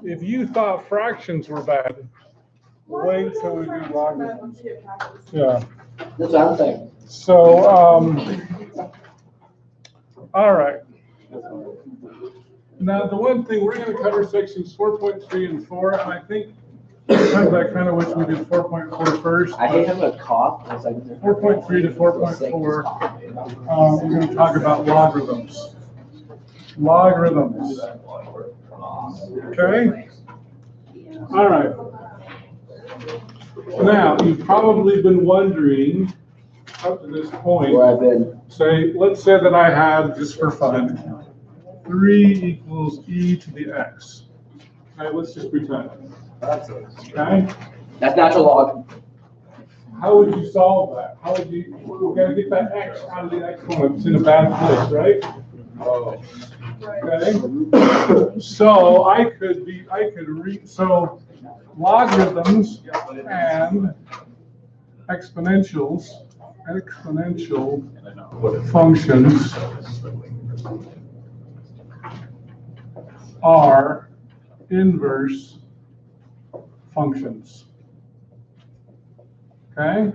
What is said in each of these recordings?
If you thought fractions were bad, wait till we do logarithms. Yeah. That's what I'm saying. So, all right. Now, the one thing, we're going to cover sections 4.3 and 4, and I think sometimes I kind of wish we did 4.4 first. I hate having a cough. 4.3 to 4.4, we're going to talk about logarithms. Logarithms. Okay? All right. Now, you've probably been wondering up to this point, Where I've been. let's say that I had, just for fun, 3 equals e to the x. Okay, let's just pretend. Okay? That's natural log. How would you solve that? How would you, we're going to get that x out of the exponent. It's in a bad place, right? Oh. Okay? So I could read, so logarithms and exponential functions are inverse functions. Okay?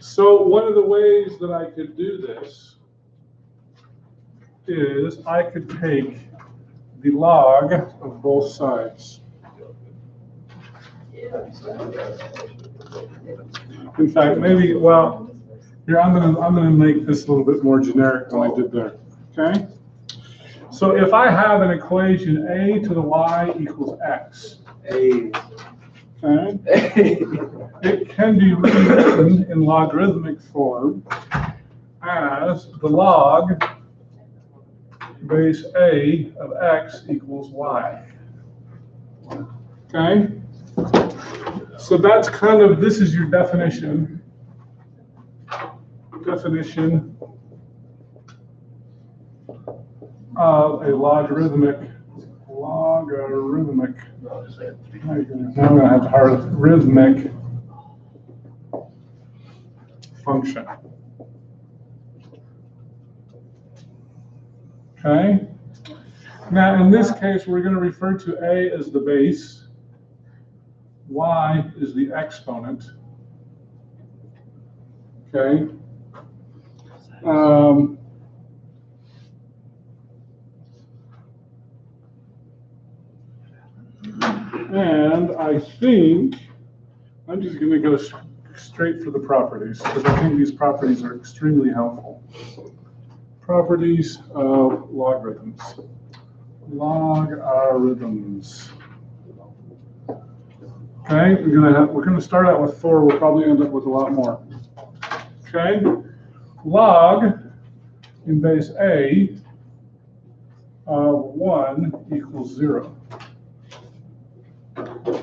So one of the ways that I could do this is I could take the log of both sides. In fact, maybe, well, here I'm gonna make this a little bit more generic than I did there. Okay? So if I have an equation a to the y equals x, Hey. okay, it can be rewritten in logarithmic form as the log base a of x equals y. Okay? So that's kind of, this is your definition of a logarithmic function. Okay? Now, in this case, we're going to refer to a as the base, y is the exponent. Okay? And I think I'm just going to go straight for the properties, because I think these properties are extremely helpful. Properties of logarithms. Logarithms. Okay, we're going to start out with 4. We'll probably end up with a lot more. Okay, log in base a of 1 equals 0.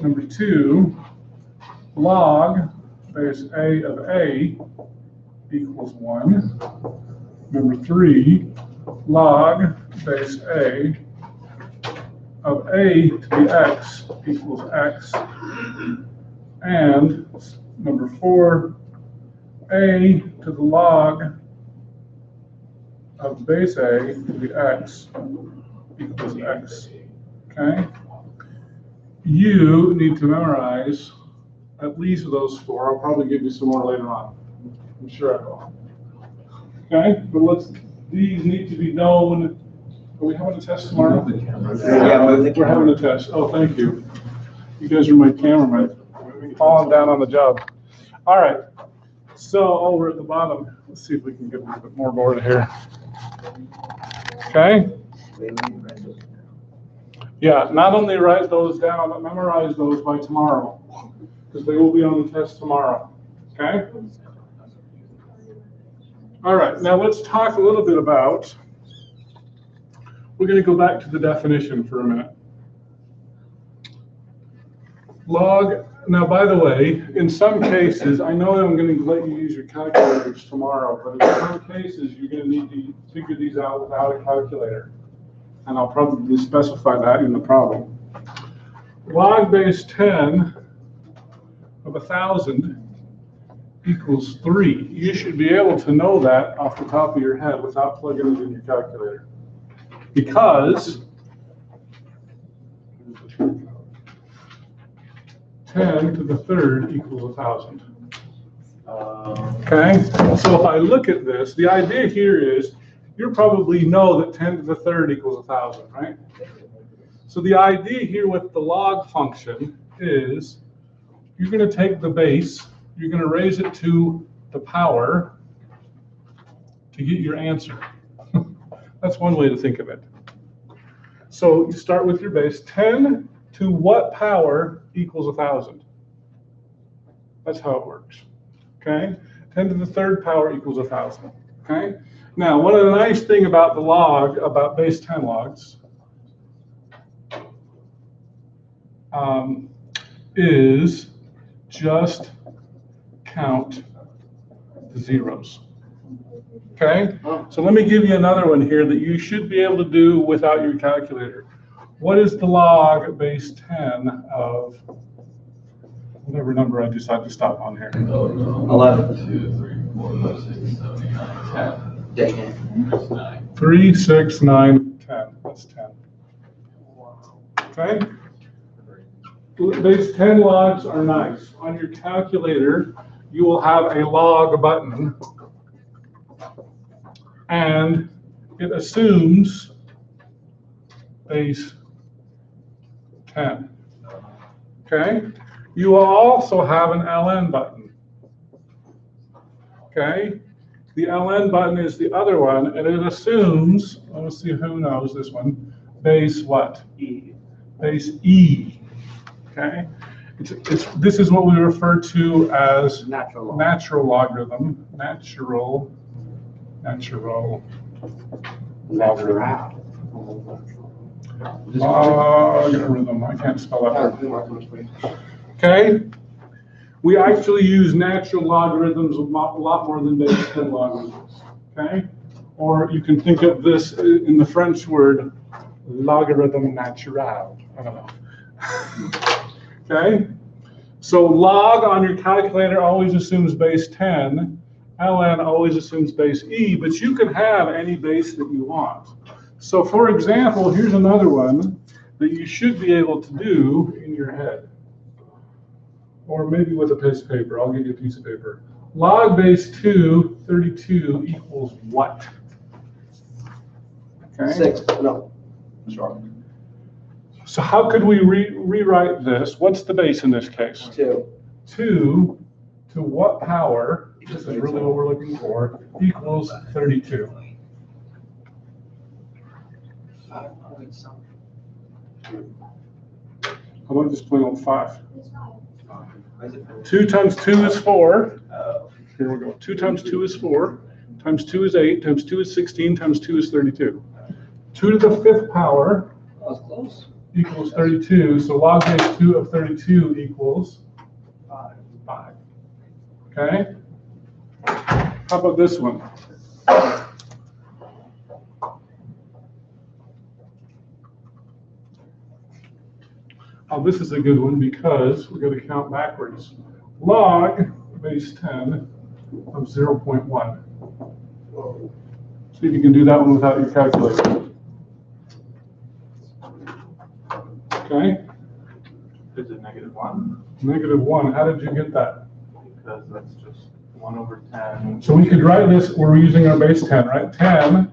Number 2, log base a of a equals 1. Number 3, log base a of a to the x equals x. And number 4, a to the log of base a to the x equals x. Okay? You need to memorize at least those 4. I'll probably give you some more later on. I'm sure I will. Okay? But these need to be known. Are we having a test tomorrow? Yeah, we're having a test. Oh, thank you. You guys are my cameraman. Falling down on the job. All right. So over at the bottom, let's see if we can get a little bit more board here. Okay? Yeah, not only write those down, but memorize those by tomorrow, because they will be on the test tomorrow. Okay? All right, now let's talk a little bit about, we're going to go back to the definition for a minute. Log, now by the way, in some cases, I know that I'm going to let you use your calculators tomorrow, but in some cases, you're going to need to figure these out without a calculator. And I'll probably specify that in the problem. Log base 10 of 1,000 equals 3. You should be able to know that off the top of your head without plugging it in your calculator. because 10 to the third equals 1,000. Okay, so if I look at this, the idea here is you probably know that 10 to the third equals 1,000, right? So the idea here with the log function is you're going to take the base, you're going to raise it to the power to get your answer. That's one way to think of it. So you start with your base. 10 to what power equals 1,000? That's how it works. Okay? 10 to the third power equals 1,000. Okay? Now, one of the nice things about the log, about base 10 logs, is just count the zeros. Okay? So let me give you another one here that you should be able to do without your calculator. What is the log base 10 of whatever number I decide to stop on here? 11. 2, 3, 4, 5, 6, 7, 8, 9, 10. Dang it. There's 9. 3, 6, 9, 10. That's 10. Okay? Base 10 logs are nice. On your calculator, you will have a log button, and it assumes base 10. Okay? You will also have an ln button. Okay? The ln button is the other one, and it assumes, let's see who knows this one, base what? E. Base E. Okay? This is what we refer to as Natural. natural logarithm. Natural logarithm. Logarithm. I can't spell that word. Okay? We actually use natural logarithms a lot more than base 10 logarithms. Okay? Or you can think of this in the French word logarithm natural. I don't know. Okay? So log on your calculator always assumes base 10. ln always assumes base E, but you can have any base that you want. So for example, here's another one that you should be able to do in your head. Or maybe with a piece of paper. I'll give you a piece of paper. Log base 2, 32 equals what? Okay. 6. No. Sorry. So how could we rewrite this? What's the base in this case? 2. 2 to what power, this is really what we're looking for, equals 32. How about just plain old 5? 2 times 2 is 4. Here we go. 2 times 2 is 4. Times 2 is 8. Times 2 is 16. Times 2 is 32. 2 to the 5th power That was close. equals 32. So log base 2 of 32 equals 5. Okay? How about this one? Oh, this is a good one because we're going to count backwards. Log base 10 of 0.1. See if you can do that one without your calculator. Okay? Is it -1? -1. How did you get that? Because that's just 1 over 10. So we could write this, we're using our base 10, right? 10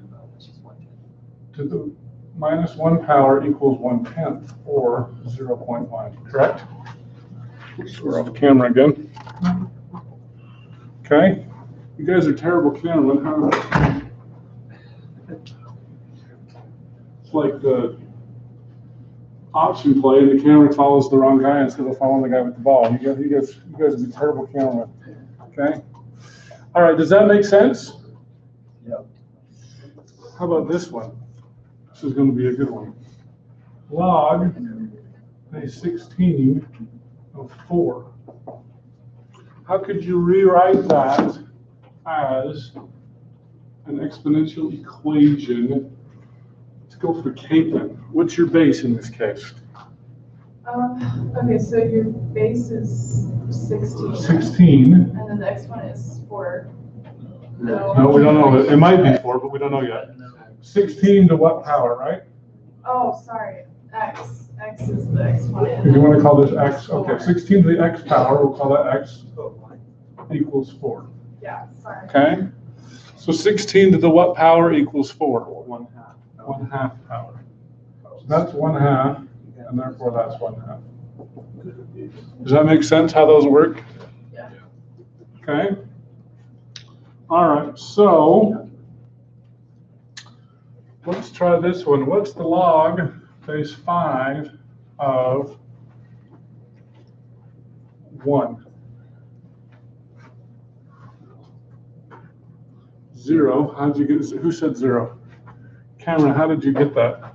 to the minus 1 power equals 1/10, or 0.1, correct? Oops, we're off camera again. Okay? You guys are terrible cameramen, huh? It's like the option play, the camera follows the wrong guy instead of following the guy with the ball. You guys would be terrible cameramen. Okay? All right, does that make sense? Yep. How about this one? This is going to be a good one. Log base 16 of 4. How could you rewrite that as an exponential equation? Let's go for Caitlin. What's your base in this case? Okay, so your base is 16. 16. And then the next one is 4. No, we don't know. It might be 4, but we don't know yet. 16 to what power, right? Oh, sorry, X. X is the exponent. If you want to call this X, okay, 16 to the X power, we'll call that X equals 4. Yeah, sorry. Okay? So 16 to the what power equals 4? 1/2. 1/2 power. So that's 1/2, and therefore that's 1/2. Does that make sense how those work? Yeah. Okay? All right, so let's try this one. What's the log base 5 of 1? 0. How'd you get, who said 0? Cameron, how did you get that?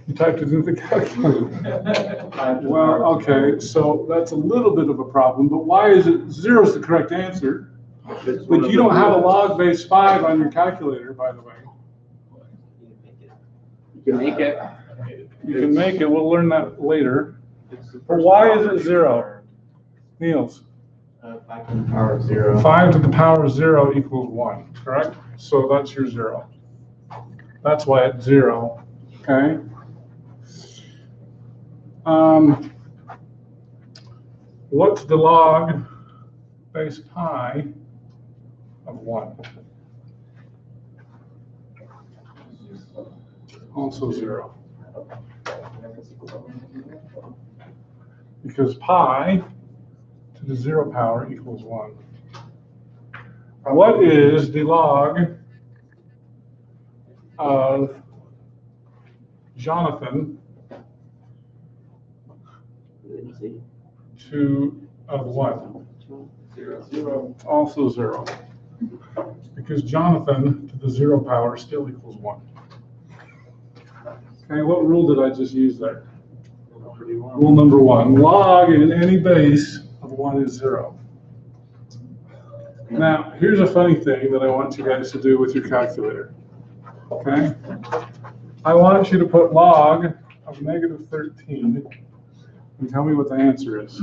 You typed it into the calculator. Well, okay, so that's a little bit of a problem, but why is it 0 is the correct answer? But you don't have a log base 5 on your calculator, by the way. You can make it. You can make it, we'll learn that later. It's the But first why power is it 0? Niels? 5 to the power of 0. 5 to the power of 0 equals 1, correct? So that's your 0. That's why it's 0, okay? What's the log base pi of 1? Also 0. Because pi to the 0 power equals 1. What is the log of Jonathan of 1? 0. Also 0. Because Jonathan to the 0 power still equals 1. Okay, what rule did I just use there? Rule number 1. Log in any base of 1 is 0. Now, here's a funny thing that I want you guys to do with your calculator. Okay? I want you to put log of -13 and tell me what the answer is.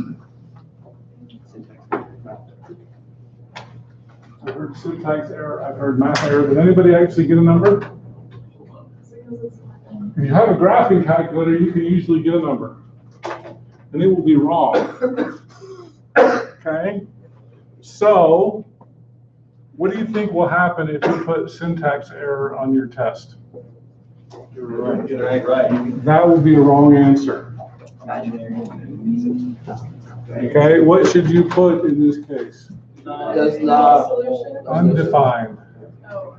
I've heard syntax error, I've heard math error. Did anybody actually get a number? If you have a graphing calculator, you can usually get a number. And it will be wrong. Okay? So, what do you think will happen if you put syntax error on your test? Right. That will be a wrong answer. Okay, what should you put in this case? Does not. Solution? Undefined. Oh.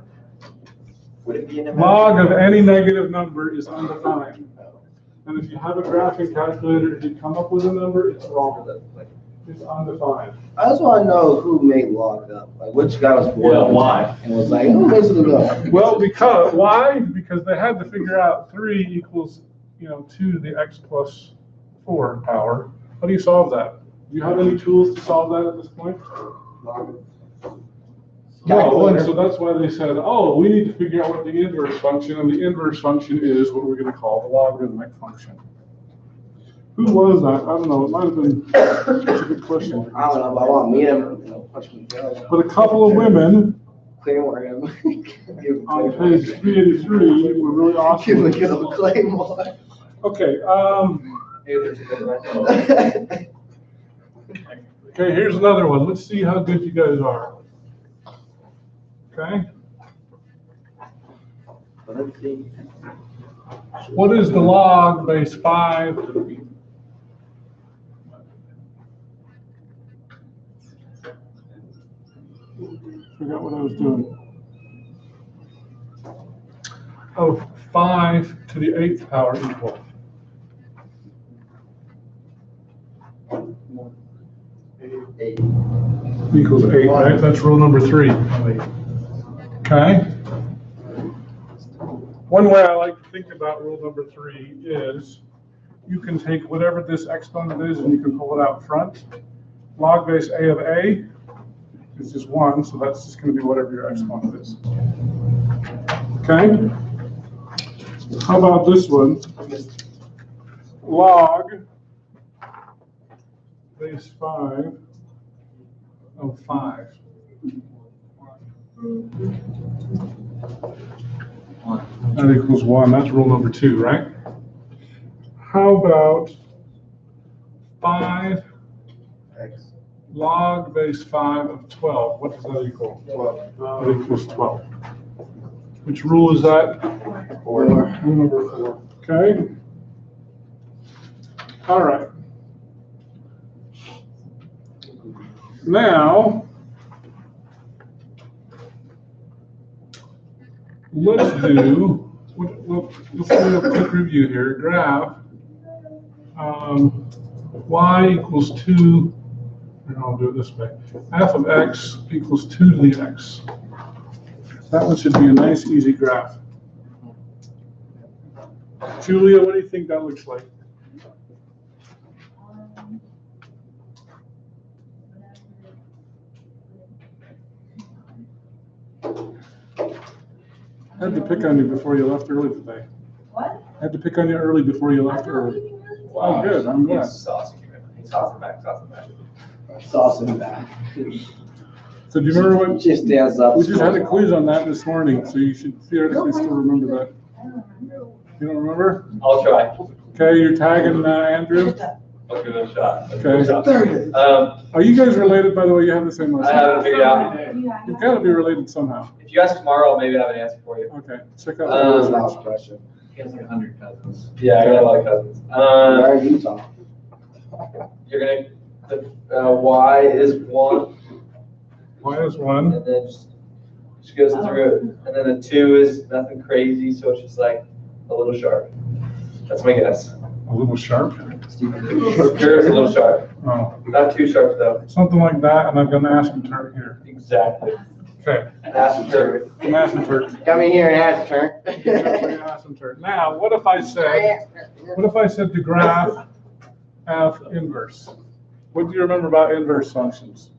Log of any negative number is undefined. And if you have a graphing calculator, if you come up with a number, it's wrong. It's undefined. I just want to know who made log up. Like, which guy was born? Yeah, why? And was like, who makes it up? Well, because, why? Because they had to figure out 3 equals, 2 to the x plus 4 power. How do you solve that? Do you have any tools to solve that at this point? No, and so that's why they said, oh, we need to figure out what the inverse function, and the inverse function is what we're going to call the logarithmic function. Who was that? I don't know. It might have been, that's a good question. I don't know, but I want to meet him. Punch me down. But a couple of women Claymore him. Give him on Claymore. page 383 were really awesome. Give him a Claymore. Okay, okay, here's another one. Let's see how good you guys are. Okay? Let's see. What is the log base 5? Forgot what I was doing. Of 5 to the 8th power equal. Eight. Equals 8, right? That's rule number 3. Okay? One way I like to think about rule number 3 is you can take whatever this exponent is and you can pull it out front. Log base A of A is just 1, so that's just going to be whatever your exponent is. Okay? How about this one? Log base 5 of 5. That equals 1. That's rule number 2, right? How about 5 X. log base 5 of 12? What does that equal? 12. That equals 12. Which rule is that? 4. Rule number 4. Okay. All right. Now, let's do, let's do a quick review here. Graph y equals 2, and I'll do it this way. F of x equals 2 to the x. That one should be a nice, easy graph. Julia, what do you think that looks like? I had to pick on you before you left early today. What? I had to pick on you early before you left early. Oh, good, I'm glad. He's saucy. He's saucing back, saucing back. Sauce in the back. So do you remember what, Just stands up. we just had a quiz on that this morning, so you should theoretically still remember that. You don't remember? I'll try. Okay, you're tagging Andrew? I'll give it a shot. Okay. Um, Are you guys related, by the way? You have the same last I name? haven't figured out. You've got to be related somehow. If you ask tomorrow, I'll maybe have an answer for you. Okay, check out. That's the last question. He has like 100 cousins. Yeah, I got a lot of cousins. Where are you, Tom? You're gonna, the y is 1, Y is 1. and then just goes through it. And then the 2 is nothing crazy, so it's just like a little sharp. That's my guess. A little sharp. Yours is a little sharp. Oh, Not too sharp though. something like that, and I've got an asymptote here. Exactly. Okay, Asymptote. an asymptote. Come in here and ask her. Asymptote. Now, what if I said the graph f inverse? What do you remember about inverse functions?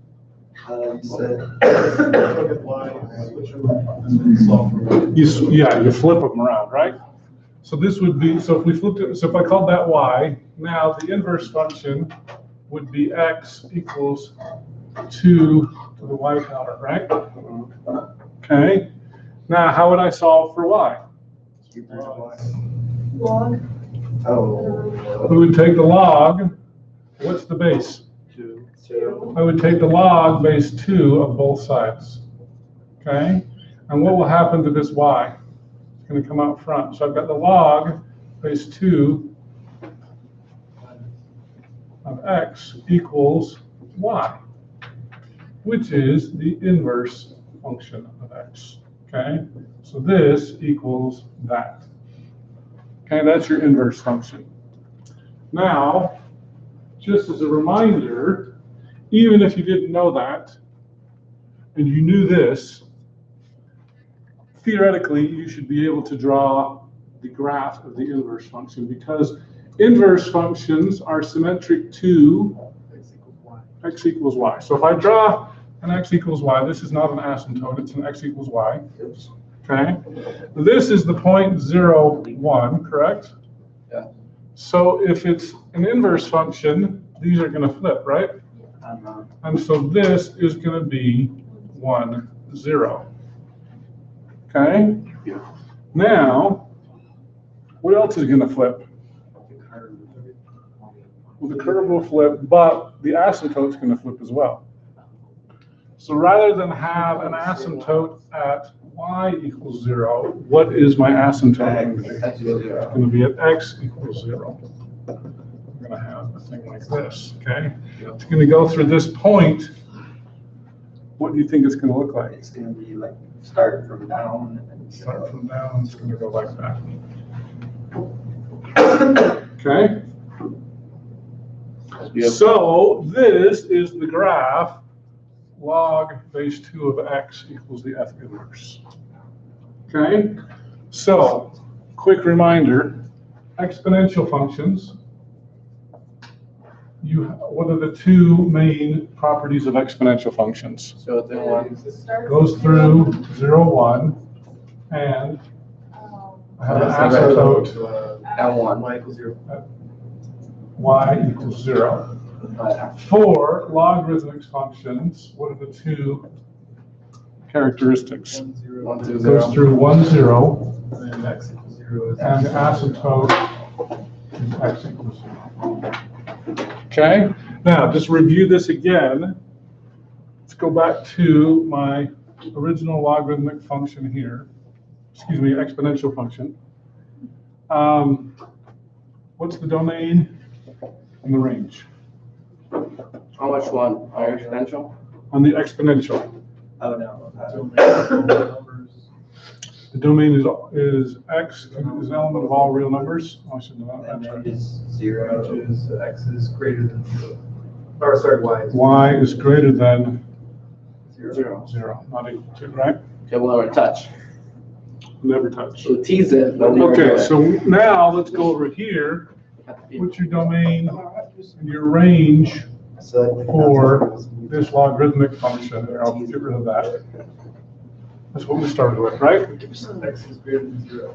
You said. Look at y, switch them, solve for y. You flip them around, right? So this would be, so if we flipped it, so if I called that y, now the inverse function would be x equals 2 to the y power, right? Okay. Now, how would I solve for y? Log. Oh. We would take the log. What's the base? 2. I would take the log base 2 of both sides. Okay? And what will happen to this y? It's going to come out front. So I've got the log base 2 of x equals y, which is the inverse function of x. Okay? So this equals that. Okay, that's your inverse function. Now, just as a reminder, even if you didn't know that, and you knew this, theoretically, you should be able to draw the graph of the inverse function, because inverse functions are symmetric to x equals y. So if I draw an x equals y, this is not an asymptote, it's an x equals y. Okay? This is the point 0, 1, correct? Yeah. So if it's an inverse function, these are going to flip, right? And so this is going to be 1, 0. Okay? Now, what else is going to flip? Well, the curve will flip, but the asymptote is going to flip as well. So rather than have an asymptote at y equals 0, what is my asymptote going to be? It's going to be at x equals 0. We're going to have a thing like this, okay? It's going to go through this point. What do you think it's going to look like? It's going to be like start from down. And Start from down, it's going to go like that. Okay? So this is the graph log base 2 of x equals the f inverse. Okay? So, quick reminder, exponential functions. What are the two main properties of exponential functions? So then one. Goes through 0, 1, and I have an asymptote At 1. Y equals 0. y equals 0. For logarithmic functions, what are the two characteristics. 1, 0. 1, 2, It goes through 1, 0, And then x equals 0 is. and the asymptote is x equals 0. Okay, now just review this again. Let's go back to my original logarithmic function here. Excuse me, exponential function. What's the domain and the range? How much one? Higher exponential? On the exponential, Oh, no. Numbers. the domain is x is an element of all real numbers. Oh, I should know that. And That's then right. is 0. Which is x is greater than 0. Or sorry, y is. Y is greater than 0. 0, not equal to, right? Okay, we'll never touch. Never touch. So tease it, but never do Okay, it. so now let's go over here. What's your domain and your range for this logarithmic function? Here, I'll get rid of that. That's what we started with, right? X is greater than 0.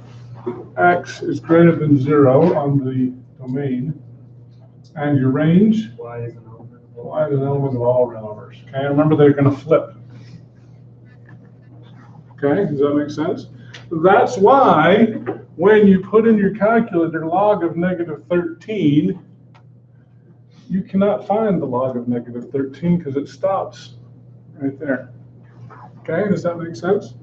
X is greater than 0 on the domain. And your range? Y is an element of all. Y is an element of all real numbers. Okay, remember they're going to flip. Okay, does that make sense? That's why when you put in your calculator log of -13, you cannot find the log of -13 because it stops right there. Okay, does that make sense?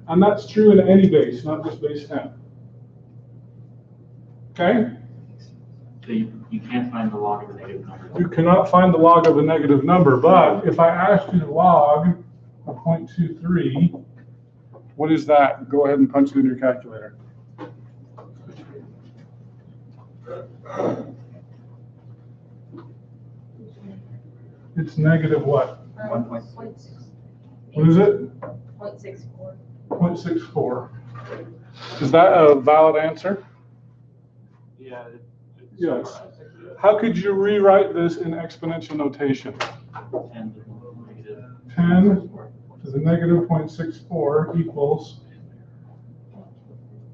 And that's true in any base, not just base 10. Okay? So you can't find the log of a negative number. You cannot find the log of a negative number, but if I asked you to log a 0.23, what is that? Go ahead and punch it in your calculator. It's negative what? 1.6. What is it? 0.64. 0.64. Is that a valid answer? Yeah. Yes. How could you rewrite this in exponential notation? 10 to the negative. 10 to the negative 0.64 equals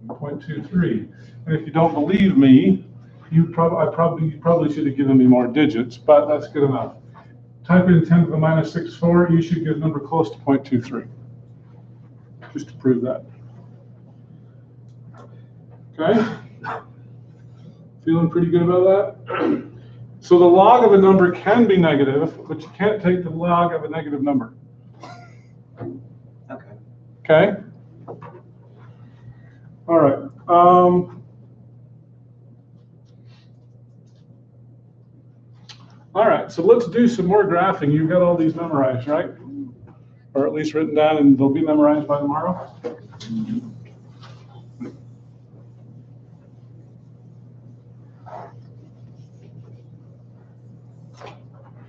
0.23. And if you don't believe me, you probably should have given me more digits, but that's good enough. Type in 10 to the minus 64, you should get a number close to 0.23. Just to prove that. Okay? Feeling pretty good about that? So the log of a number can be negative, but you can't take the log of a negative number. Okay. Okay? All right. All right, so let's do some more graphing. You've got all these memorized, right? Or at least written down, and they'll be memorized by tomorrow?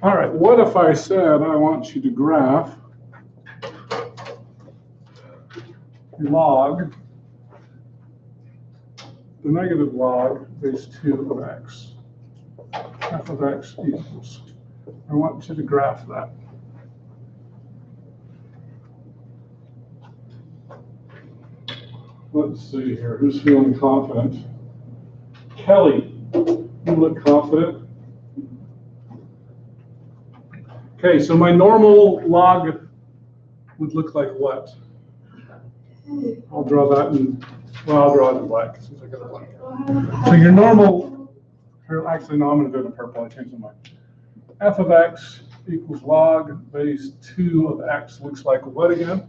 All right, what if I said I want you to graph log, the negative log base 2 of x. F of x equals. I want you to graph that. Let's see here, who's feeling confident? Kelly, you look confident. Okay, so my normal log would look like what? I'll draw that in, well, I'll draw it in black. Since I got a black. So your normal, or actually, no, I'm going to do it in purple. I changed my mind. F of x equals log base 2 of x looks like what again?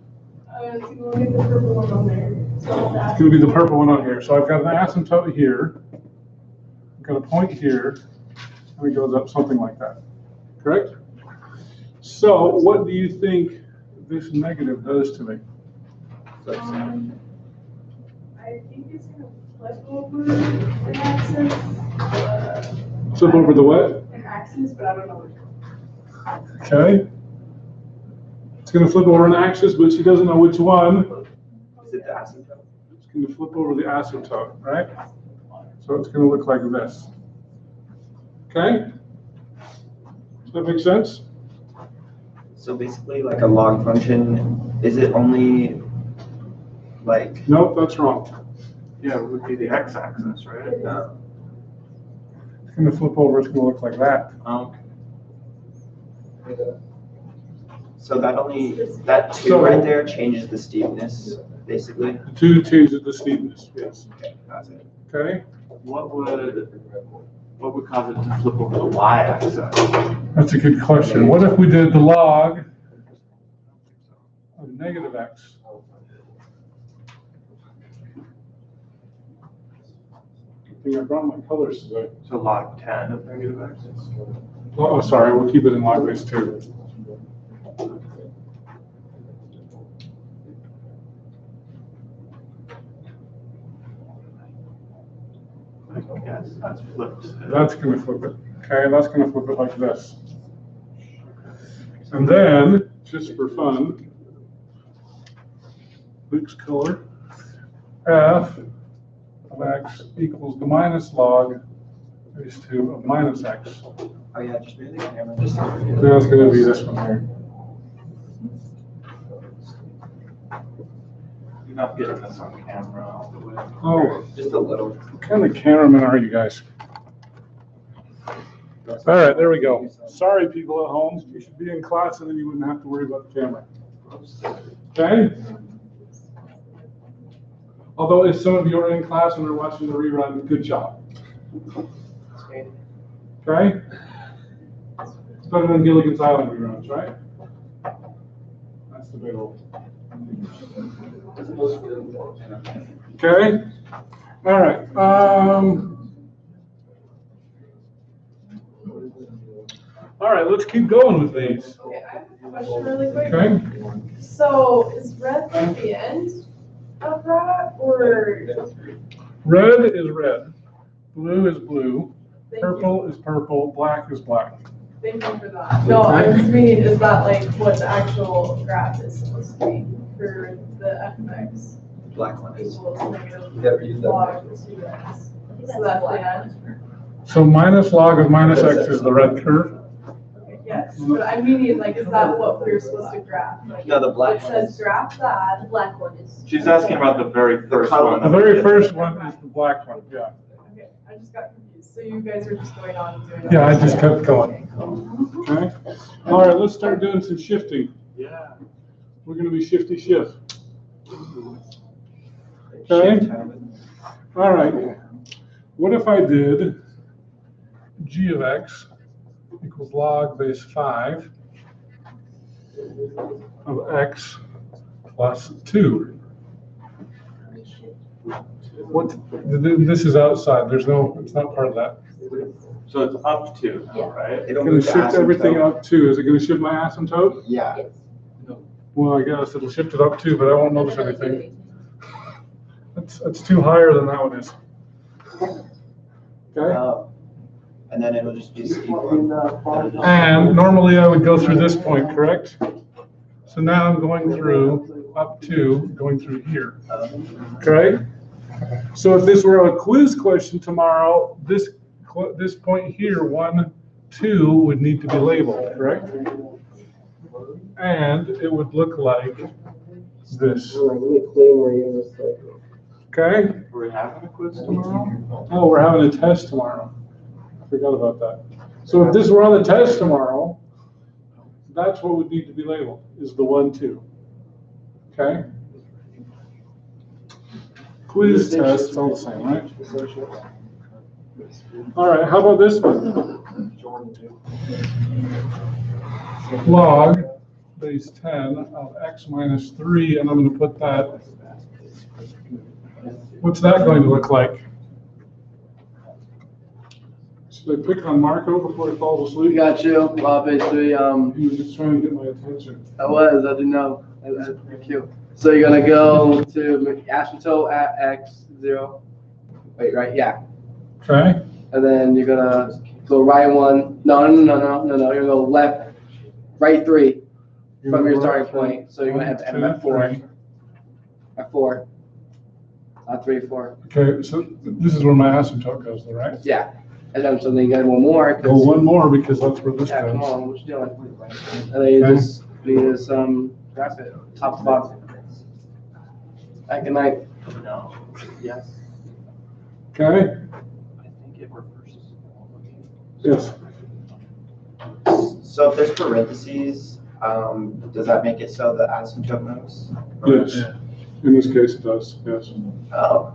It's going to be the purple one on there. So It's going to be the purple one on here. So I've got an asymptote here. I've got a point here, and it goes up something like that. Correct? So what do you think this negative does to me? I think it's going to flip over an axis. Flip over the what? An axis, but I don't know which one. Okay. It's going to flip over an axis, but she doesn't know which one. Is it the asymptote? It's going to flip over the asymptote, right? So it's going to look like this. Okay? Does that make sense? So basically, like a log function, is it only like? Nope, that's wrong. Yeah, it would be the x-axis, right? No. It's going to flip over, it's going to look like that. Okay. So that two So- right there changes the steepness, basically. The 2 changes the steepness, yes. Okay, that's it. Okay, What would cause it to flip over the y-axis? that's a good question. What if we did the log of negative x? I think I brought my colors today. So log 10 of negative x? Oh, sorry, we'll keep it in log base 2. I guess that's flipped. That's gonna flip it. Okay, that's gonna flip it like this. And then, just for fun, Luke's color, f of x equals the minus log base 2 of minus x. Oh yeah, just move the camera just. That's gonna be this one here. You're not getting this on camera all the way. Oh, Just a little. what kind of cameramen are you guys? All right, there we go. Sorry, people at home. You should be in class and then you wouldn't have to worry about the camera. Okay? Although if some of you are in class and are watching the rerun, good job. Okay? It's better than Gilligan's Island reruns, right? That's debatable. Okay? All right. All right, let's keep going with these. Okay, I have a question really quick. Okay? So is red like the end of that, or? Red is red, blue is blue, Thank you. purple is purple, black is black. Thank you for that. No, I was meaning, is that like what the actual graph is supposed to be for the fx Black one is. equals negative Never used that. log 2x? So that's the end? So minus log of minus x is the red curve. Okay, yes, but I mean, like, is that what we're supposed to graph? Like, No, the black it says graph that. The black one is. She's asking about the very first color. one. The very first one is the black one, yeah. Okay, I just got confused. So you guys are just going on and doing. Yeah, I just kept going. Okay? All right, let's start doing some shifting. Yeah. We're gonna be shifty shift. Okay? All right. What if I did g of x equals log base 5 of x plus 2? What, this is outside, there's no, it's not part of that. So it's up to now, right? It'll Gonna move the shift everything asymptote. up 2. Is it gonna shift my asymptote? Yeah. Well, I guess it'll shift it up 2, but I won't notice anything. That's 2 higher than that one is. Okay? And then it'll just be steeper. And normally I would go through this point, correct? So now I'm going through up 2, going through here. Okay? So if this were a quiz question tomorrow, this point here, 1, 2, would need to be labeled, correct? And it would look like this. Okay? Are we having a quiz tomorrow? Oh, we're having a test tomorrow. I forgot about that. So if this were on the test tomorrow, that's what would need to be labeled, is the 1, 2. Okay? Quiz test, it's all the same, right? All right, how about this one? Log base 10 of x minus 3, and I'm going to put that. What's that going to look like? Should I pick on Marco before he falls We asleep? got you, log base 3, He was just trying to get my attention. I didn't know, that's cute. So you're gonna go to asymptote at x 0, wait, right, yeah. Okay? And then you're gonna go right 1, no, you're gonna go left, right 3 from your starting point, so you're gonna have to end at 4, at 4. 3, 4, Okay, so this is where my asymptote goes, though, right? yeah. And then, so then you got one more, Go 'cause- one more because that's where this yeah, come goes. on, what you doing? And then you just graph it, top to bottom. Back at night. No. Yes. Okay? I think it reverses. Yes. So if there's parentheses, Does that make it so the asymptote moves? Yes, in this case it does, yes. Oh.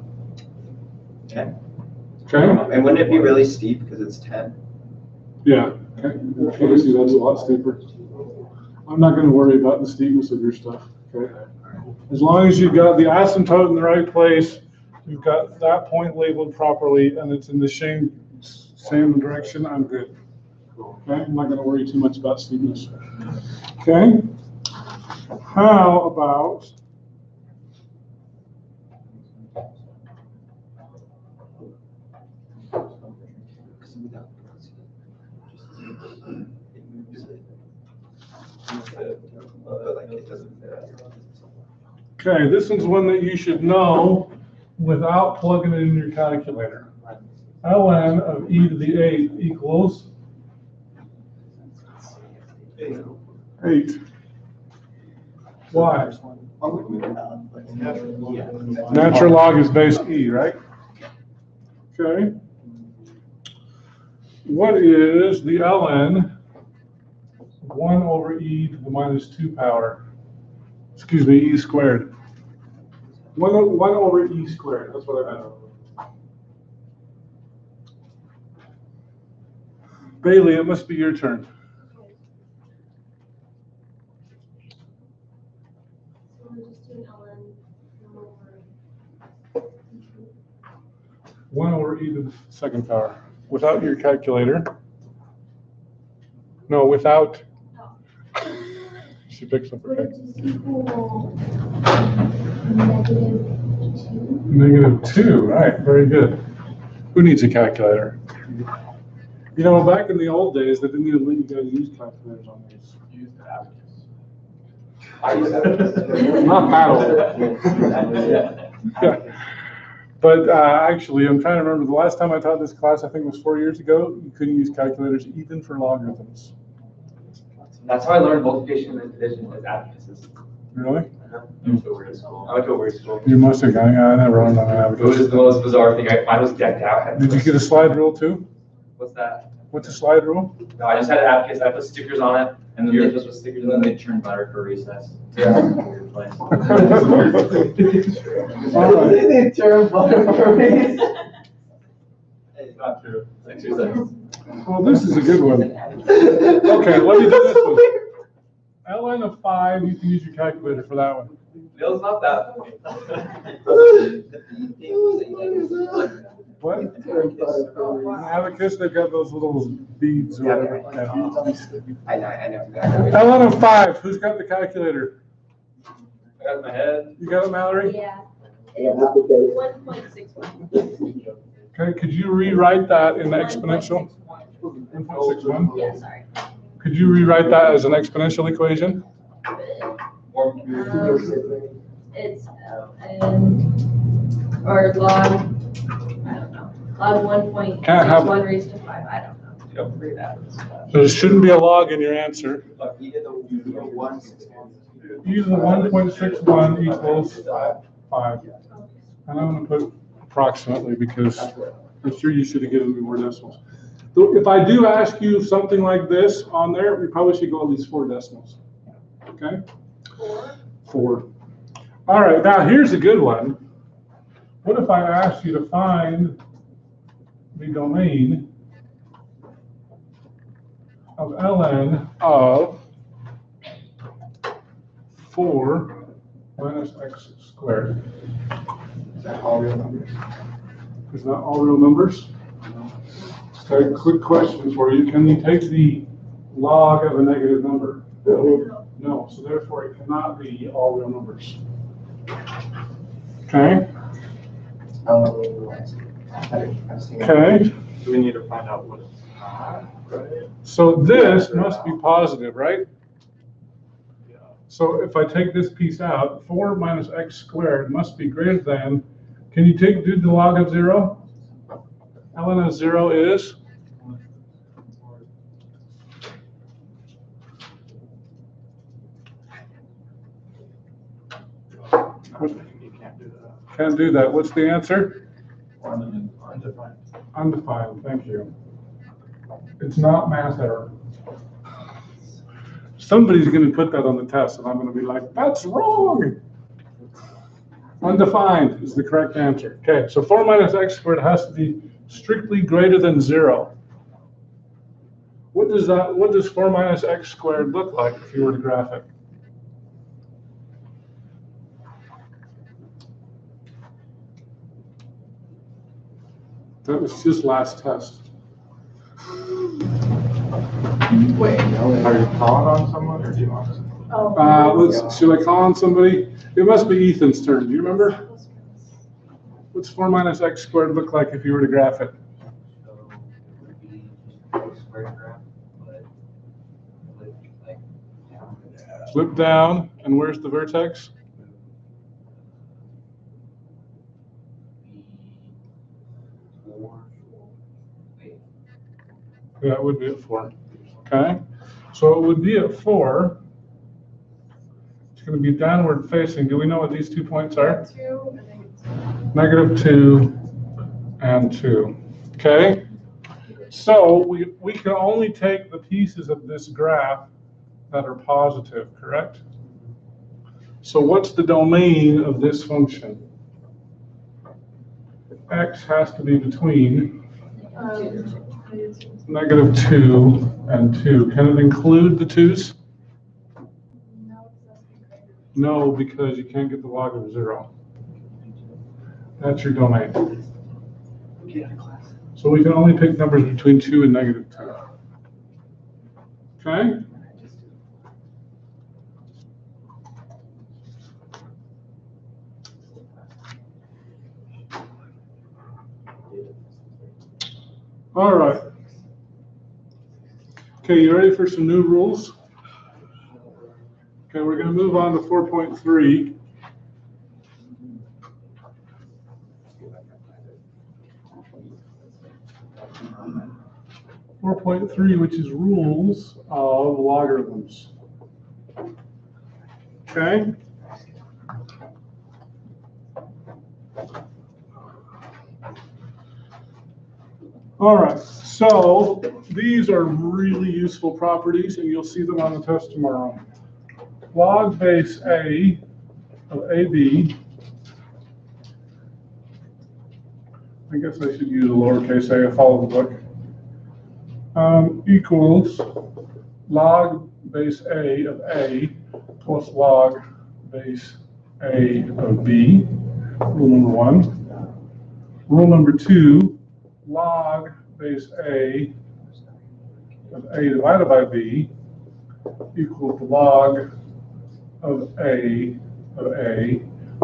Okay. Okay, And wouldn't it be really steep because it's 10? yeah, okay, obviously that's a lot steeper. I'm not gonna worry about the steepness of your stuff, okay? As long as you've got the asymptote in the right place, you've got that point labeled properly, and it's in the same direction, I'm good. Okay, I'm not gonna worry too much about steepness. Okay? How about okay, this one's one that you should know without plugging it in your calculator. ln of e to the 8 equals 8. Why? Natural log is base e, right? Okay. What is the ln of 1 over e to the minus 2 power? Excuse me, e squared. 1 over e squared, that's what I meant. Bailey, it must be your turn. So we're just doing ln 1 over e to the second power. Without your calculator. No, without. She picks up her would it head. just equal -2? -2, right, very good. Who needs a calculator? You know, back in the old days, they didn't even let you guys use calculators on these. I use that. Not that old. Yeah. But actually, I'm trying to remember, the last time I taught this class, I think it was 4 years ago, you couldn't use calculators even for logarithms. That's how I learned multiplication and division was abacus. Really? I went to a weird school. You must have, I never learned on an It was abacus. just the most bizarre thing. Mine was decked out. Did you get a slide rule too? What's that? What's a slide rule? No, I just had an abacus. I put stickers on it, And then yours they was with stickers and then on they it. churn butter for recess. Yeah. Weird place. They turn butter for me. It's not true. Like 2 seconds. Well, this is a good one. Okay, let me do this one. ln of 5, you can use your calculator for that one. No, it's not that. What? An abacus, they've got those little beads or whatever. I know. ln of 5, who's got the calculator? I got it in my head. You got it, Mallory? Yeah. It's 1.61. Okay, could you rewrite that in the exponential? 1.61? Yeah, sorry. Could you rewrite that as an exponential equation? It's or log, I don't know, log 1.61 raised to 5, I don't know. Yep, read that. There shouldn't be a log in your answer. E to the 161. E to the 1.61 equals 5. And I'm going to put approximately because I'm sure you should have given me more decimals. So if I do ask you something like this on there, we probably should go at least 4 decimals. Okay? 4. All right, now here's a good one. What if I asked you to find the domain of ln of 4 minus x squared? Is that all real numbers? Is that all real numbers? Okay, quick question for you. Can you take the log of a negative number? No, so therefore it cannot be all real numbers. Okay? Okay, Do we need to find out what it's not, right? so this must be positive, right? So if I take this piece out, 4 minus x squared must be greater than, can you do the log of 0? ln of 0 is? You can't do that. Can't do that. What's the answer? Undefined. Undefined, thank you. It's not math error. Somebody's gonna put that on the test, and I'm gonna be like, that's wrong. Undefined is the correct answer. Okay, so 4 minus x squared has to be strictly greater than 0. What does 4 minus x squared look like if you were to graph it? That was his last test. Wait, Are you calling on someone or do you want to? oh. Should I call on somebody? It must be Ethan's turn. Do you remember? What's 4 minus x squared look like if you were to graph it? So it would be just a square graph, but like down. Flip down, and where's the vertex? Yeah, it would be at 4. Okay, so it would be at 4. It's going to be downward facing. Do we know what these 2 points are? 2 and -2. -2 and 2. Okay, so we can only take the pieces of this graph that are positive, correct? So what's the domain of this function? X has to be between -2 and 2. Can it include the 2's? No, because you can't get the log of 0. That's your domain. So we can only pick numbers between 2 and -2. Okay? All right. Okay, you ready for some new rules? Okay, we're going to move on to 4.3. Which is rules of logarithms. Okay? All right, so these are really useful properties, and you'll see them on the test tomorrow. Log base A of AB, I guess I should use a lowercase a, follow the book, equals log base A of A plus log base A of B, rule number 1. Rule number 2, log base A of A divided by B equals the log of A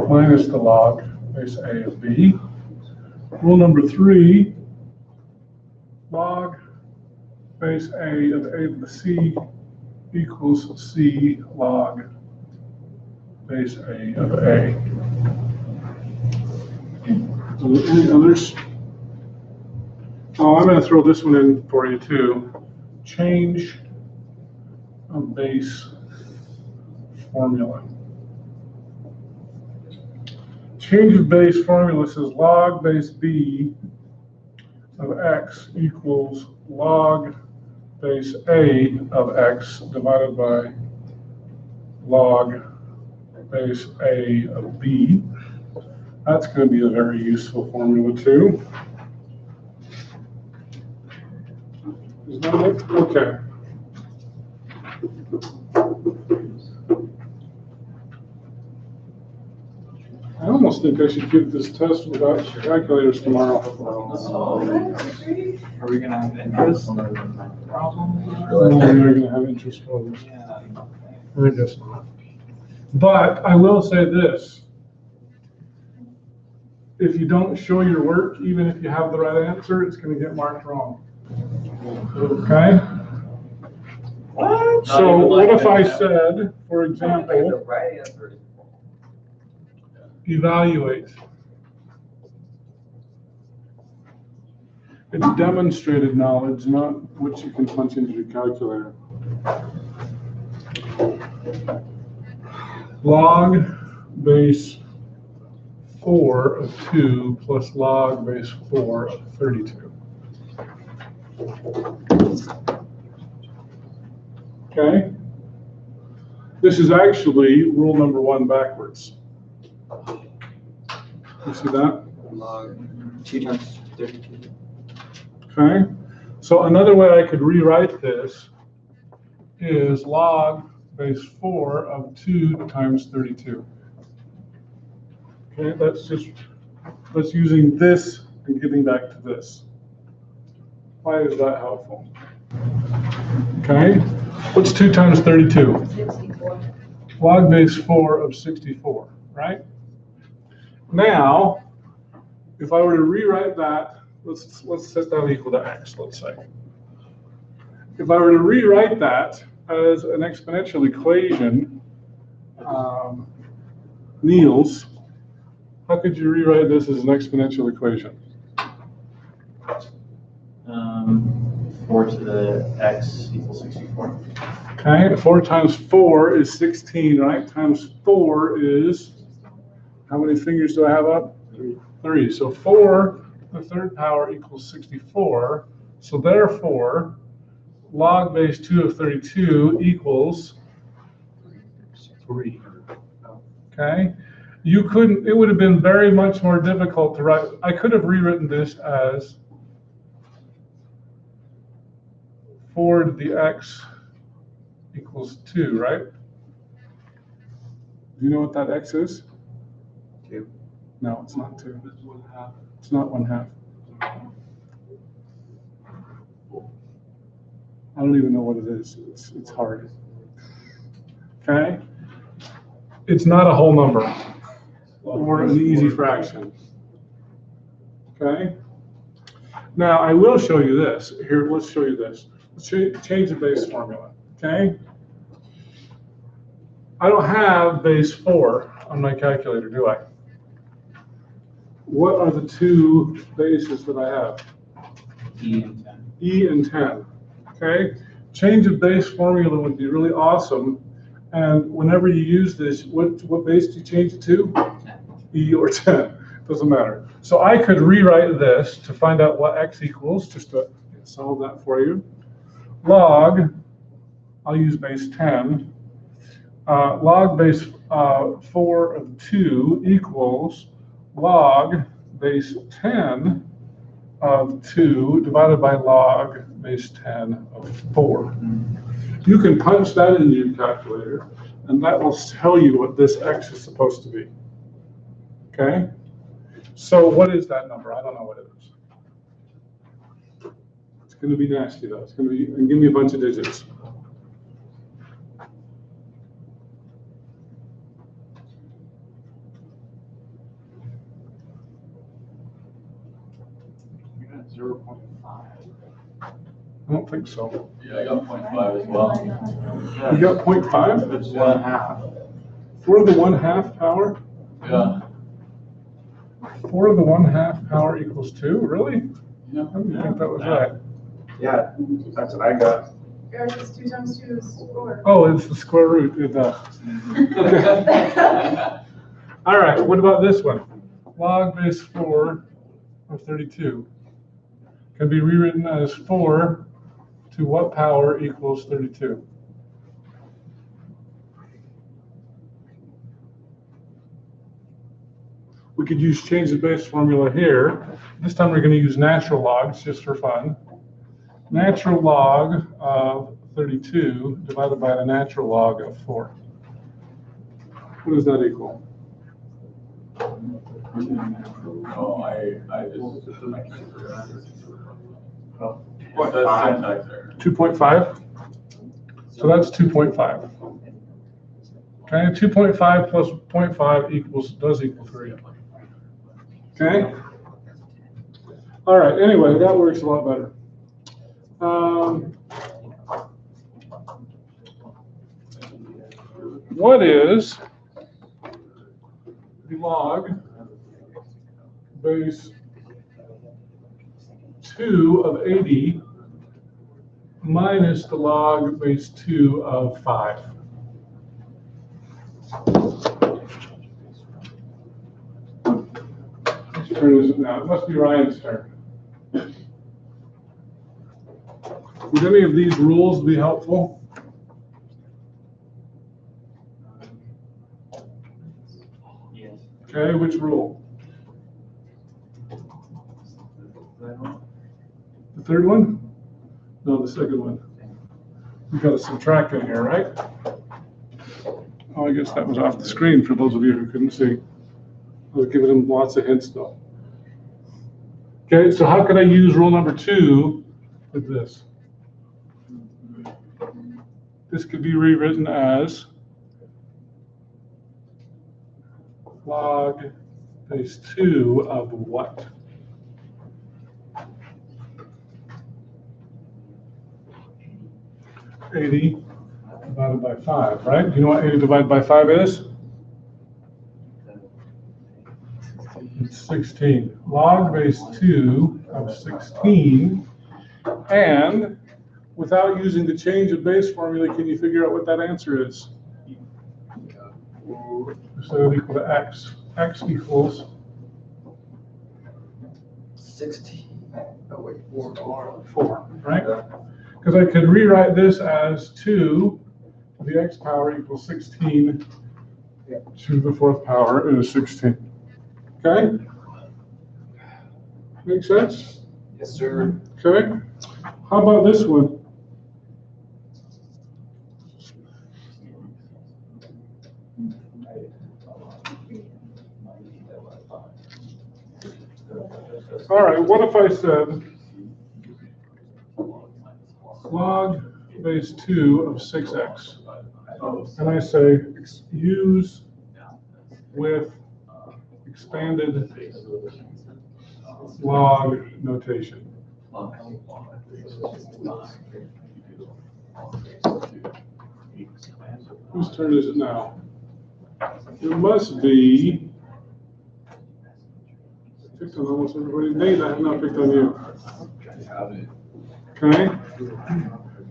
minus the log base A of B. Rule number 3, log base A of A to the C equals C log base A of A. Any others? Oh, I'm going to throw this one in for you too. Change of base formula. Change of base formula says log base B of x equals log base A of x divided by log base A of B. That's going to be a very useful formula too. Is that it? Okay. I almost think I should give this test without calculators tomorrow. Are we gonna have interest problems? We're going to have interest problems. I guess not. But I will say this. If you don't show your work, even if you have the right answer, it's going to get marked wrong. Okay? What? So what if I said, for The example, right answer is evaluate? It's demonstrated knowledge, not what you can punch into your calculator. Log base 4 of 2 plus log base 4 of 32. Okay? This is actually rule number 1 backwards. You see that? Log 2 times 32. Okay. So another way I could rewrite this is log base 4 of 2 times 32. Okay, that's using this and getting back to this. Why is that helpful? Okay, what's 2 times 32? 64. Log base 4 of 64, right? Now, if I were to rewrite that, let's set that equal to x, let's say. If I were to rewrite that as an exponential equation, Niels, how could you rewrite this as an exponential equation? 4 to the x equals 64. Okay, 4 times 4 is 16, right? Times 4 is, how many fingers do I have up? 3. So 4 to the third power equals 64. So therefore, log base 2 of 32 equals 3. Okay? You couldn't, it would have been very much more difficult to write. I could have rewritten this as 4 to the x equals 2, right? Do you know what that x is? 2. No, it's not 2. It's not 1/2. I don't even know what it is. It's hard. Okay? It's not a whole number or an easy fraction. Okay? Now, I will show you this. Here, let's show you this. Let's change the base formula. Okay? I don't have base 4 on my calculator, do I? What are the 2 bases that I have? E and 10. E and 10. Okay? Change of base formula would be really awesome. And whenever you use this, what base do you change it to? 10. E or 10. Doesn't matter. So I could rewrite this to find out what x equals, just to solve that for you. Log, I'll use base 10. Log base 4 of 2 equals log base 10 of 2 divided by log base 10 of 4. You can punch that into your calculator, and that will tell you what this x is supposed to be. Okay? So what is that number? I don't know what it is. It's going to be nasty, though. It's going to be, and give me a bunch of digits. You got 0.5. I don't think so. Yeah, I got 0.5 as well. You got 0.5? It's 1/2. 4 to the 1/2 power? Yeah. 4 to the 1/2 power equals 2? Really? Yeah. I didn't think that was right. Yeah, that's what I got. Eric, it's 2 times 2 is 4. Oh, it's the square root of that. All right, what about this one? Log base 4 of 32 can be rewritten as 4 to what power equals 32? We could change the base formula here. This time we're going to use natural logs just for fun. Natural log of 32 divided by the natural log of 4. What does that equal? No, I just. 2.5? So that's 2.5. Okay, 2.5 plus 0.5 does equal 3. Okay? All right, anyway, that works a lot better. What is the log base 2 of 80 minus the log base 2 of 5? Whose turn is it now? It must be Ryan's turn. Would any of these rules be helpful? Okay, which rule? The third one? No, the second one. We got to subtract in here, right? Oh, I guess that was off the screen for those of you who couldn't see. I was giving them lots of hints though. Okay, so how can I use rule number 2 with this? This could be rewritten as log base 2 of what? 80 divided by 5, right? Do you know what 80 divided by 5 is? It's 16. Log base 2 of 16. And without using the change of base formula, can you figure out what that answer is? So equal to x. X equals 16. Oh, wait, 4, right? Because I could rewrite this as 2 to the x power equals 16 to the 4th power is 16. Okay? Make sense? Yes, sir. Okay. How about this one? All right, what if I said log base 2 of 6x, and I say use with expanded log notation. Whose turn is it now? It must be. I picked on almost everybody. Nate, I have not picked on you. Okay.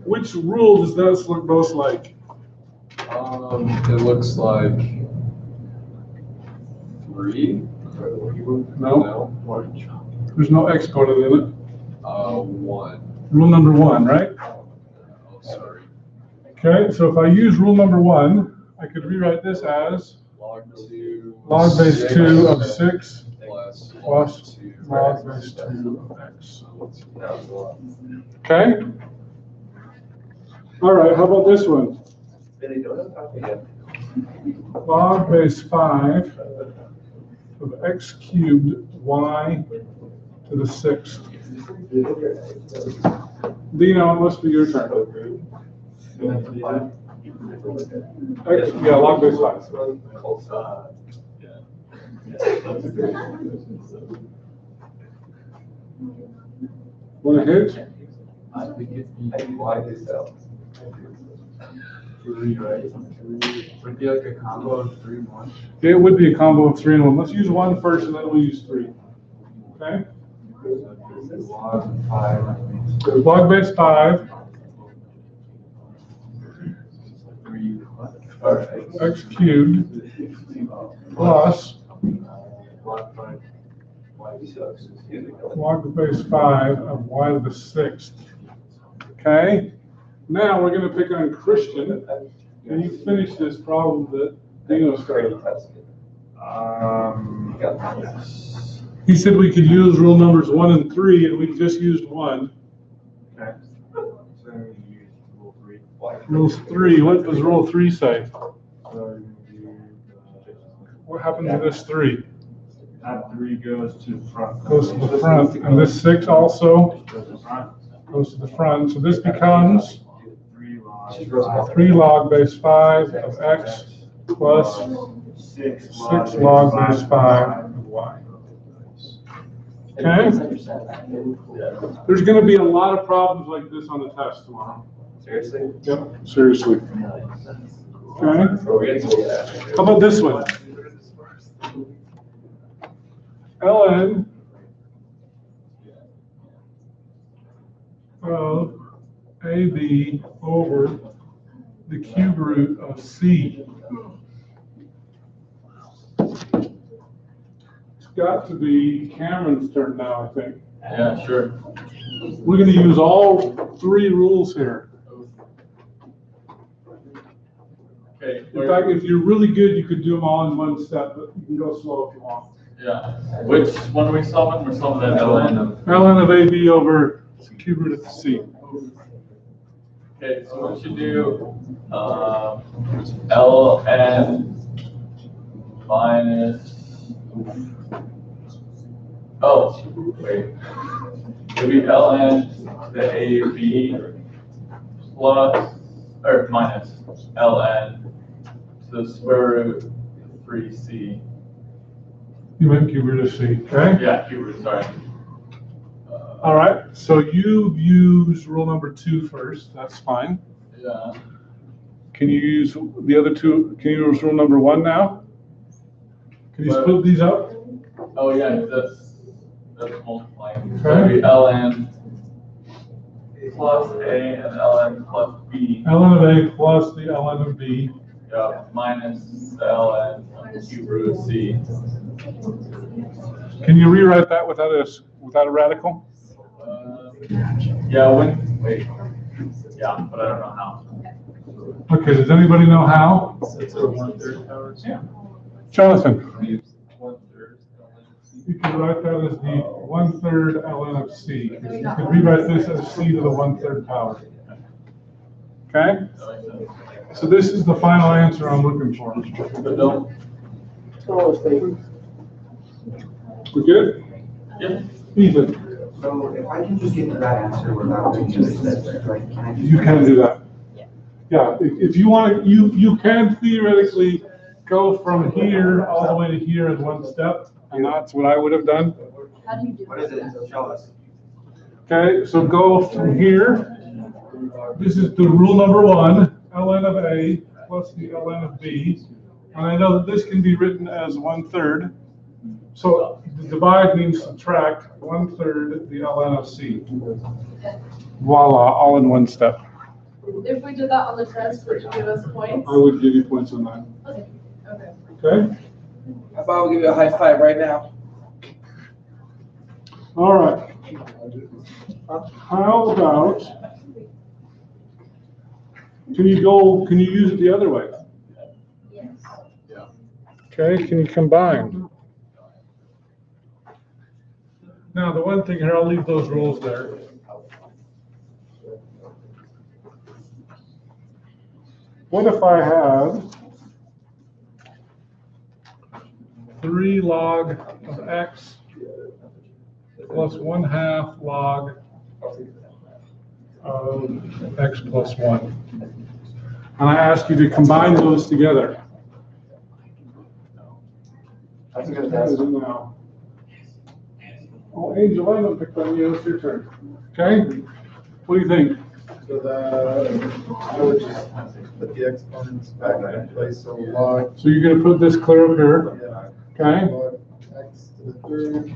Which rule does that look most like? It looks like 3. No. There's no exponent in it. 1. Rule number 1, right? Oh, sorry. Okay, so if I use rule number 1, I could rewrite this as Log 2. log base 2 of 6 plus plus 2. log base 2 of x. Okay? All right, how about this one? Billy, don't talk again. Log base 5 of x cubed y to the 6th. Dino, it must be your turn. X, yeah, log base 5. Want to hit? Would be like a combo of 3 and 1. It would be a combo of 3 and 1. Let's use 1 first, and then we'll use 3. Okay? Log 5. Log base 5 x cubed plus log base 5 of y to the 6th. Okay? Now we're going to pick on Christian, and you finish this problem that Dino started. He said we could use rule numbers 1 and 3, and we just used 1. Okay. So you use rule 3. Rule 3, what does rule 3 say? So you What happens to this 3? that 3 goes to the front. Goes to the front, and this 6 also Goes to the front. goes to the front. So this becomes 3 log base 5 of x plus 6 log base 5 of y. Okay? There's going to be a lot of problems like this on the test tomorrow. Seriously? Yep, seriously. Okay? How about this one? ln of AB over the cube root of C. It's got to be Cameron's turn now, I think. Yeah, sure. We're going to use all 3 rules here. Okay. In fact, if you're really good, you could do them all in one step, but you can go slow if you want. Yeah. Which one are we solving? We're solving that ln of. ln of AB over cube root of C. Okay, so we should do ln minus. Oh, wait. It'd be ln the AB plus or minus ln to the square root of 3c. You went cube root of C, okay? Yeah, cube root, sorry. All right, so you use rule number 2 first, that's fine. Yeah. Can you use the other two, can you use rule number 1 now? Can you split these up? Oh yeah, 'cause that's multiplying. So Okay. it'd be ln plus a and ln plus b. ln of A plus the ln of B. Yeah, minus ln cube root of c. Can you rewrite that without a radical? Yeah, wait. Yeah, but I don't know how. Okay, does anybody know how? It's a 1/3 power. Yeah. Jonathan, 1/3. you can write that as the 1/3 ln of C. You can rewrite this as C to the 1/3 power. Okay? So this is the final answer I'm looking for. But don't. We're good? Yeah. Ethan, So if I can just get to that answer without doing the steps, like, can I do you that? can do that. Yeah, if you want to, you can theoretically go from here all the way to here in one step, and that's what I would have done. How do you do What is it? Show us. Okay, so go from here. This is the rule number 1, ln of A plus the ln of B. And I know that this can be written as 1/3. So divide means subtract 1/3 the ln of C. Voila, all in one step. If we did that on the test, would you give us points? I would give you points on that. Okay. Okay. Okay? How about we give you a high five right now? All right. How about, can you use it the other way? Yes. Okay, can you combine? Now, the one thing here, I'll leave those rules there. What if I had 3 log of x plus 1/2 log of x plus 1? And I ask you to combine those together. That's a good test. Now. Oh, Angel, I don't pick on you, it's your turn. Okay? What do you think? So I would just put the exponents back in place, so log, So you're gonna put this clear up here, yeah, okay? log x to the 3rd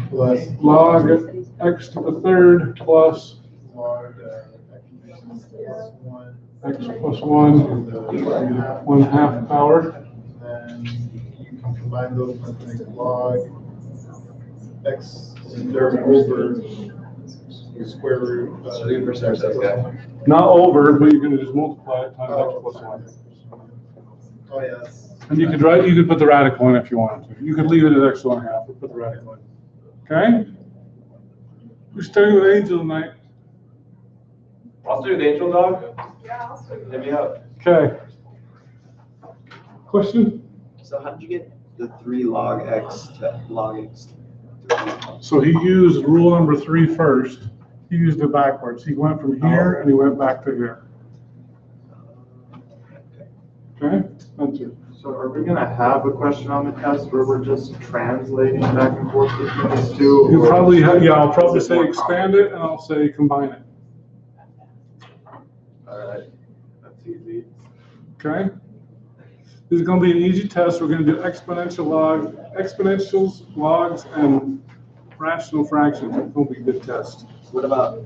plus Log x to the 3rd plus log x plus 1 x plus 1, to the 1/2 power. Then you can combine those with make log x to the 3rd over the square root. So the percent of that Not over, but you're gonna just multiply it times x plus 1. Oh, yes. And you could put the radical in if you wanted to. You could leave it at x to 1/2, but put the radical in. Okay? We're starting with Angel tonight. I'll do the angel dog. Yeah, I'll still Hit me up. Okay. Question? So how did you get the 3 log x to log x? So he used rule number 3 first. He used it backwards. He went from here and he went back to here. Okay? That's it. So are we gonna have a question on the test where we're just translating back and forth between these two? You or probably have, yeah, I'll probably is it say more expand it and I'll say combine it. Alright, that's easy. Okay? This is gonna be an easy test. We're gonna do exponentials, logs, and rational fractions. It's gonna be a good test. What about,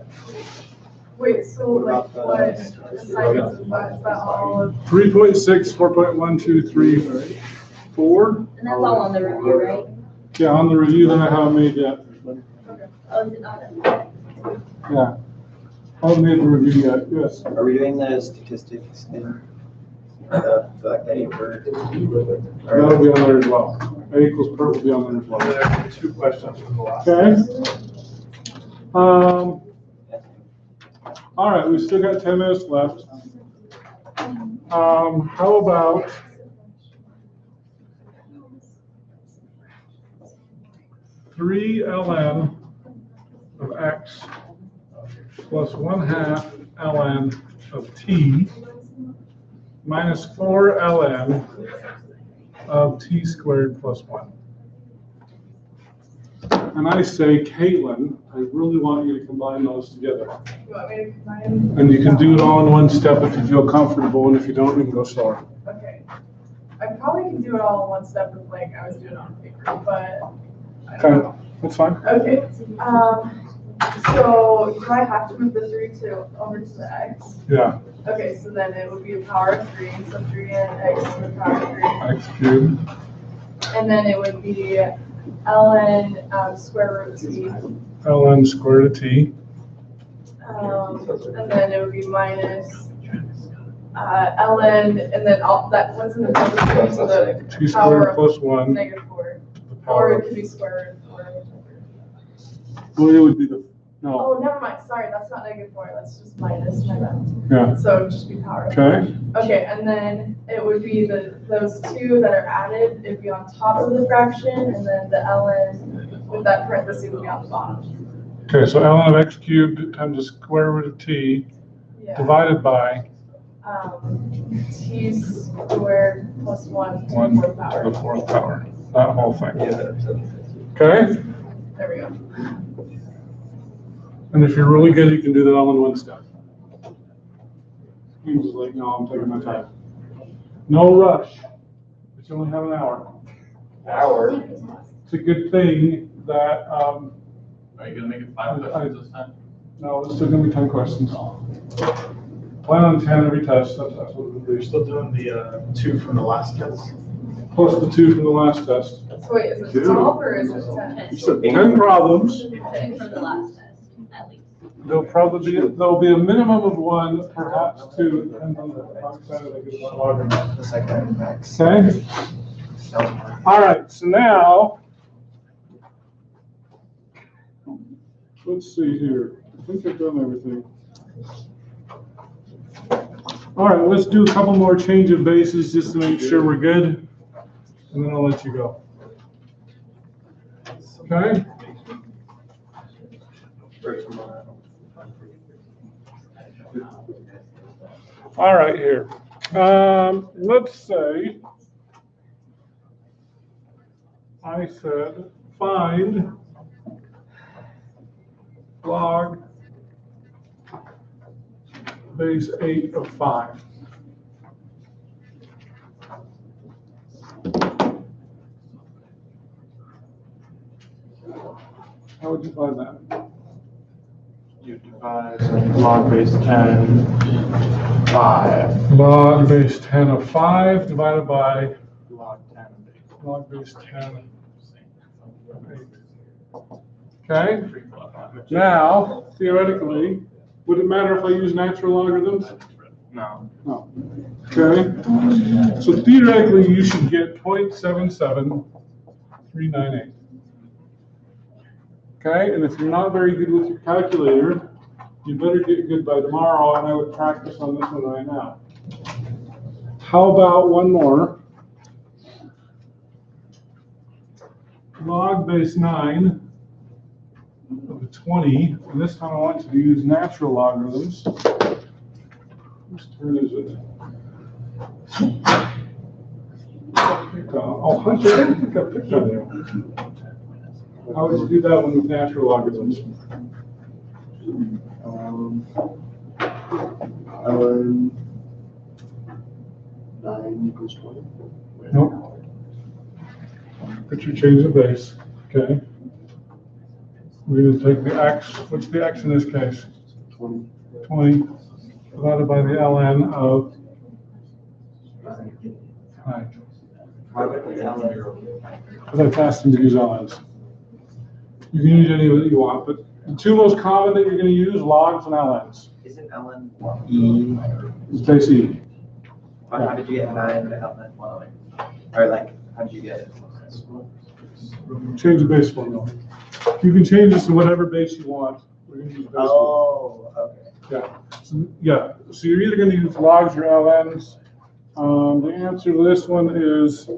Wait, so like what assignments is that? Is that all of? 3.6, 4.1, 2, 3, 4. And that's all on the review, right? Yeah, on the review that I haven't made yet. Oh, is it not? Yeah. I haven't made the review yet, yes. are we doing the statistics thing? The fact that you were. That'll be on there as well. A equals per will be on there as well. There are 2 questions from the last. Okay. All right, we still got 10 minutes left. How about three ln of x plus 1/2 ln of t minus 4 ln of t squared plus 1. And I say, Caitlin, I really want you to combine those together. You want me to combine? And you can do it all in one step if you feel comfortable, and if you don't, you can go slower. Okay. I probably can do it all in one step with like I was doing on paper, but I don't know. That's fine. Okay. So do I have to move the 3 over to the x? Yeah. Okay, so then it would be a power of 3, so 3n x to the power of 3. X cubed. And then it would be ln square root t. Ln square root of t. And then it would be minus ln, and then all that, what's in the number 3, so the T power squared of plus 1. negative 4. The power Or of, it could be square root 4, whichever. well, it would be the, no, Oh, never mind, sorry, that's not negative 4, that's just minus, my bad. yeah, So it would just be power. okay, Okay, and then it would be those 2 that are added, it'd be on top of the fraction, and then the ln with that parenthesis would be on the bottom. okay, so ln of x cubed times the square root of t Yeah. divided by T squared plus 1 to the 1 4th power. to the 4th power, that whole thing, Yeah. okay? There we go. And if you're really good, you can do that all in one step. He was like, no, I'm taking my time. No rush, but you only have an hour. Hour. It's a good thing that, Are you gonna make it 5 questions this time? no, it's still gonna be 10 questions. Plan on 10 every test, that's what we're You're still doing the 2 from the last test? plus the 2 from the last test. So wait, is it 12 or is it 10? 10 problems, 10 from the last test, at least. there'll be a minimum of 1, perhaps 2, depending on how excited I get about logarithms. The second max. Okay? All right, so now, let's see here. I think I've done everything. All right, let's do a couple more change of bases just to make sure we're good, and then I'll let you go. Okay? All right, here. Let's say I said find log base 8 of 5. How would you find that? You divide log base 10, 5. Log base 10 of 5 divided by Log 10 of 8. log base 10 of 8. Okay? Now, theoretically, would it matter if I use natural logarithms? No. No. Okay? So theoretically, you should get 0.77398. Okay? And if you're not very good with your calculator, you better get good by tomorrow, and I would practice on this one right now. How about one more? Log base 9 of the 20, and this time I want you to use natural logarithms. Whose turn is it? Oh, Hunter, I didn't think I picked on you. How would you do that one with natural logarithms? ln 9 equals 20. Nope. Put your change of base, okay? We're gonna take the x, what's the x in this case? 20. 20 divided by the ln of 9. Because I've asked them to use ln's. You can use any that you want, but the 2 most common that you're gonna use, logs and ln's. Isn't ln E. It's base E. How did you get 9 to help that following? Or like, how did you get it? Change the base formula. You can change this to whatever base you want. We're gonna use base formula. Oh, okay. Yeah, so you're either gonna use logs or LNs. The answer to this one is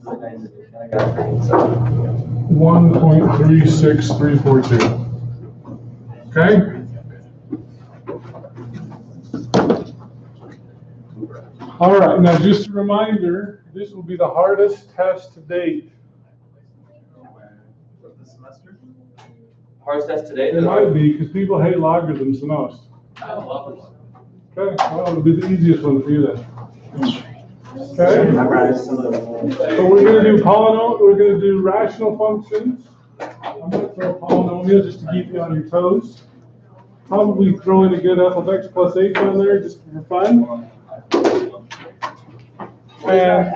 I got it. So, 1.36342. Okay? All right, now just a reminder, this will be the hardest test to date. For the semester? hardest test today? It might be, because people hate logarithms the most. I love them. Okay, well, it'll be the easiest one for you then. Okay? So we're gonna do we're gonna do rational functions. I'm gonna throw polynomial just to keep you on your toes. Probably throw in a good f of x plus h on there just for fun. And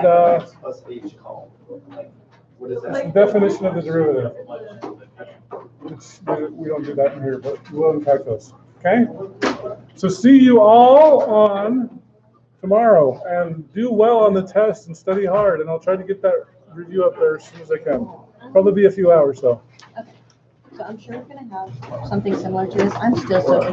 Plus H called. Like, what is the that? definition of the derivative. We don't do that in here, but we'll unpack those. Okay? So see you all on tomorrow, and do well on the test and study hard, and I'll try to get that review up there as soon as I can. Probably be a few hours though. Okay, so I'm sure we're gonna have something similar to this. I'm still so